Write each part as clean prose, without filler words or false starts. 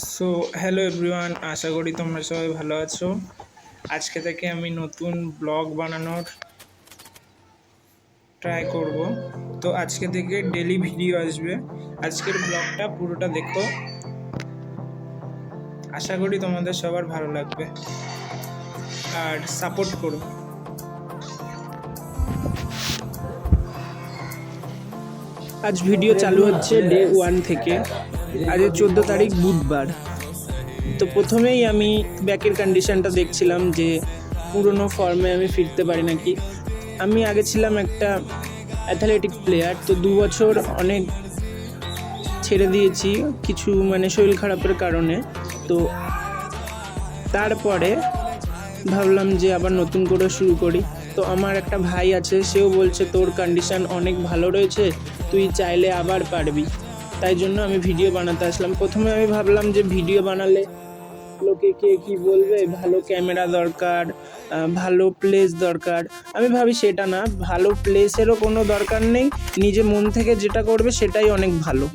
So hello everyone, আশা করি তোমরা সবাই ভালো আছো। আজকে থেকে আমি নতুন ব্লগ বানানোর ট্রাই করব। তো আজকে থেকে ডেলি ভিডিও আসবে। আজকের ব্লগটা পুরোটা দেখো, আশা করি তোমাদের সবার ভালো লাগবে আর সাপোর্ট করো। আজ ভিডিও চালু হচ্ছে ডে 1 থেকে। আজ 14 তারিখ বুধবার। তো প্রথমেই আমি ব্যাকের কন্ডিশনটা দেখছিলাম যে পুরনো ফর্মে আমি ফিরতে পারি নাকি। আমি আগে ছিলাম একটা অ্যাথলেটিক প্লেয়ার, তো 2 বছর অনেক ছেড়ে দিয়েছি কিছু শরীর খারাপের কারণে। তো তারপরে ভাবলাম যে আবার নতুন করে শুরু করি। তো আমার একটা ভাই আছে, সেও বলছে তোর কন্ডিশন অনেক ভালো রয়েছে, তুই চাইলে আবার পারবি। তাই জন্য আমি ভিডিও বানাতে আসলাম। প্রথমে আমি ভাবলাম যে ভিডিও বানালে লোকে কে কী বলবে, ভালো ক্যামেরা দরকার, ভালো প্লেস দরকার। আমি ভাবি সেটা না, ভালো প্লেসেরও কোনো দরকার নেই, নিজে মন থেকে যেটা করবে সেটাই অনেক ভালো।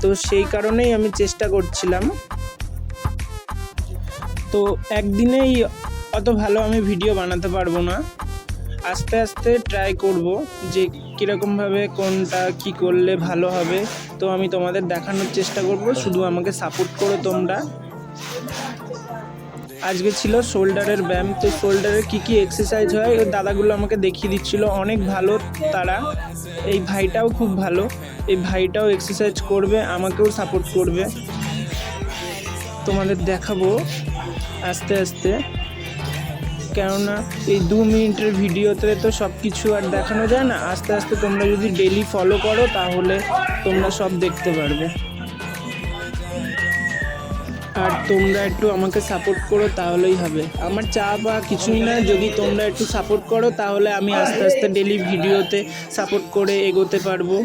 তো সেই কারণেই আমি চেষ্টা করছিলাম। তো একদিনেই অত ভালো আমি ভিডিও বানাতে পারবো না, আস্তে আস্তে ট্রাই করব যে কীরকমভাবে কোনটা কি করলে ভালো হবে। তো আমি তোমাদের দেখানোর চেষ্টা করব, শুধু আমাকে সাপোর্ট করো তোমরা। আজকে ছিল শোল্ডারের ব্যায়াম। তো শোল্ডারের কী এক্সারসাইজ হয় ওই দাদাগুলো আমাকে দেখিয়ে দিচ্ছিল, অনেক ভালো তারা। এই ভাইটাও খুব ভালো, এই ভাইটাও এক্সারসাইজ করবে, আমাকেও সাপোর্ট করবে। তোমাদের দেখাবো আস্তে আস্তে, কেননা এই 2 মিনিটের ভিডিওতে তো সব কিছু আর দেখানো যায় না। আস্তে আস্তে তোমরা যদি ডেলি ফলো করো তাহলে তোমরা সব দেখতে পারবে। আর তোমরা একটু আমাকে সাপোর্ট করো তাহলেই হবে। আমার চা বা কিছুই না, যদি তোমরা একটু সাপোর্ট করো তাহলে আমি আস্তে আস্তে ডেলি ভিডিওতে সাপোর্ট করে এগোতে পারবো।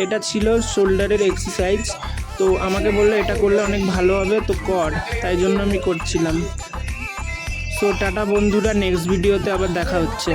এটা ছিল শোল্ডারের এক্সারসাইজ। তো আমাকে বললো এটা করলে অনেক ভালো হবে, তো কর, তাই জন্য আমি করছিলাম। সো টাটা বন্ধুরা, নেক্সট ভিডিওতে আবার দেখা হচ্ছে।